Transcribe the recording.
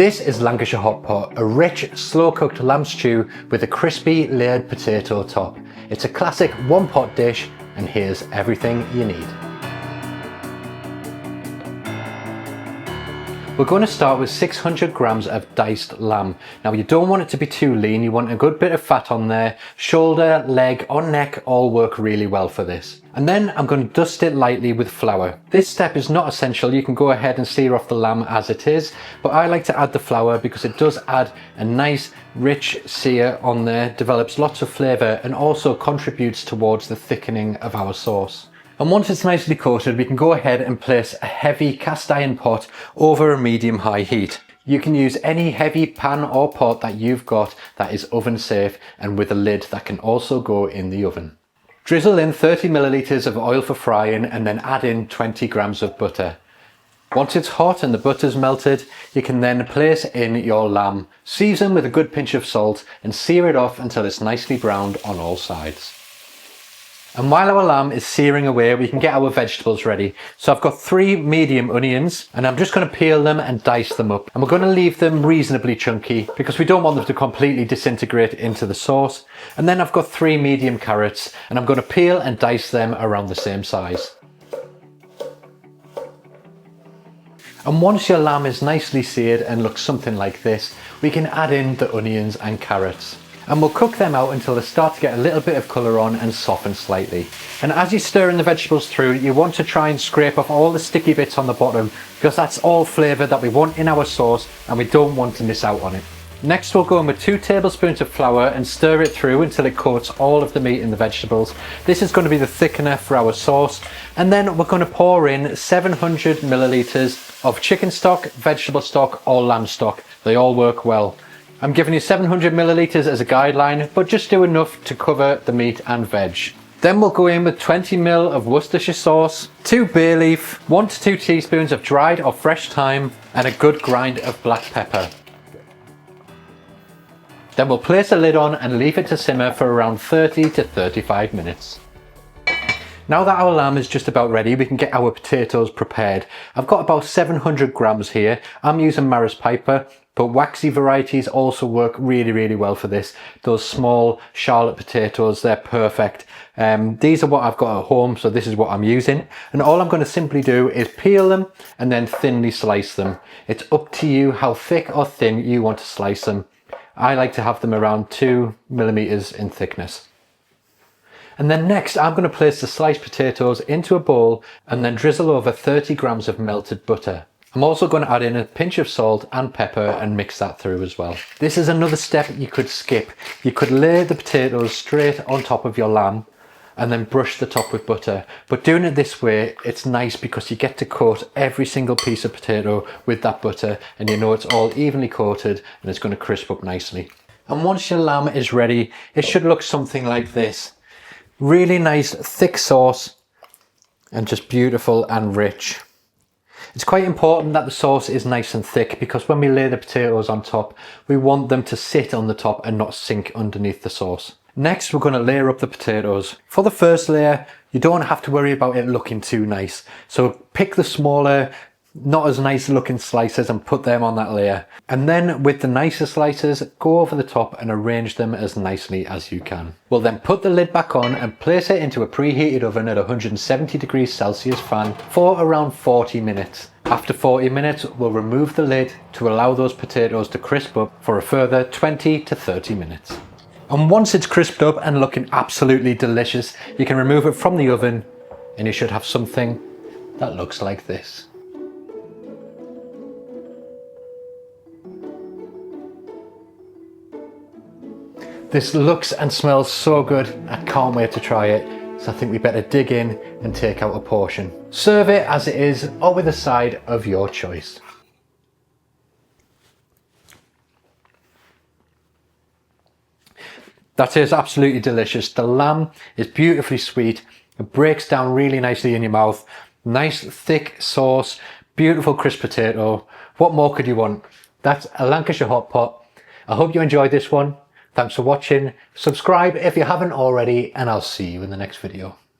This is Lancashire Hotpot, a rich, slow-cooked lamb stew with a crispy layered potato top. It's a classic one-pot dish, and here's everything you need. We're going to start with 600 grams of diced lamb. Now you don't want it to be too lean, you want a good bit of fat on there. Shoulder, leg or neck all work really well for this. And then I'm going to dust it lightly with flour. This step is not essential, you can go ahead and sear off the lamb as it is, but I like to add the flour because it does add a nice rich sear on there, develops lots of flavour and also contributes towards the thickening of our sauce. And once it's nicely coated, we can go ahead and place a heavy cast iron pot over a medium-high heat. You can use any heavy pan or pot that you've got that is oven safe and with a lid that can also go in the oven. Drizzle in 30 millilitres of oil for frying and then add in 20 grams of butter. Once it's hot and the butter's melted, you can then place in your lamb, season with a good pinch of salt and sear it off until it's nicely browned on all sides. And while our lamb is searing away, we can get our vegetables ready. So I've got 3 medium onions and I'm just going to peel them and dice them up. And we're going to leave them reasonably chunky because we don't want them to completely disintegrate into the sauce. And then I've got 3 medium carrots and I'm going to peel and dice them around the same size. And once your lamb is nicely seared and looks something like this, we can add in the onions and carrots. And we'll cook them out until they start to get a little bit of colour on and soften slightly. And as you're stirring the vegetables through, you want to try and scrape off all the sticky bits on the bottom because that's all flavour that we want in our sauce and we don't want to miss out on it. Next we'll go in with 2 tablespoons of flour and stir it through until it coats all of the meat in the vegetables. This is going to be the thickener for our sauce. And then we're going to pour in 700 millilitres of chicken stock, vegetable stock or lamb stock. They all work well. I'm giving you 700 millilitres as a guideline, but just do enough to cover the meat and veg. Then we'll go in with 20 ml of Worcestershire sauce, 2 bay leaf, 1 to 2 teaspoons of dried or fresh thyme, and a good grind of black pepper. Then we'll place a lid on and leave it to simmer for around 30 to 35 minutes. Now that our lamb is just about ready, we can get our potatoes prepared. I've got about 700 grams here. I'm using Maris Piper, but waxy varieties also work really well for this. Those small Charlotte potatoes, they're perfect. These are what I've got at home, so this is what I'm using. And all I'm going to simply do is peel them and then thinly slice them. It's up to you how thick or thin you want to slice them. I like to have them around 2 millimeters in thickness. And then next I'm going to place the sliced potatoes into a bowl and then drizzle over 30 grams of melted butter. I'm also going to add in a pinch of salt and pepper and mix that through as well. This is another step you could skip. You could lay the potatoes straight on top of your lamb and then brush the top with butter. But doing it this way, it's nice because you get to coat every single piece of potato with that butter and you know it's all evenly coated and it's going to crisp up nicely. And once your lamb is ready, it should look something like this. Really nice thick sauce and just beautiful and rich. It's quite important that the sauce is nice and thick because when we lay the potatoes on top, we want them to sit on the top and not sink underneath the sauce. Next, we're going to layer up the potatoes. For the first layer, you don't have to worry about it looking too nice. So pick the smaller, not as nice looking slices and put them on that layer. And then with the nicer slices, go over the top and arrange them as nicely as you can. We'll then put the lid back on and place it into a preheated oven at 170 degrees Celsius fan for around 40 minutes. After 40 minutes, we'll remove the lid to allow those potatoes to crisp up for a further 20 to 30 minutes. And once it's crisped up and looking absolutely delicious, you can remove it from the oven and you should have something that looks like this. This looks and smells so good, I can't wait to try it, so I think we better dig in and take out a portion. Serve it as it is or with a side of your choice. That is absolutely delicious. The lamb is beautifully sweet, it breaks down really nicely in your mouth, nice thick sauce, beautiful crisp potato. What more could you want? That's a Lancashire Hotpot. I hope you enjoyed this one. Thanks for watching, subscribe if you haven't already, and I'll see you in the next video.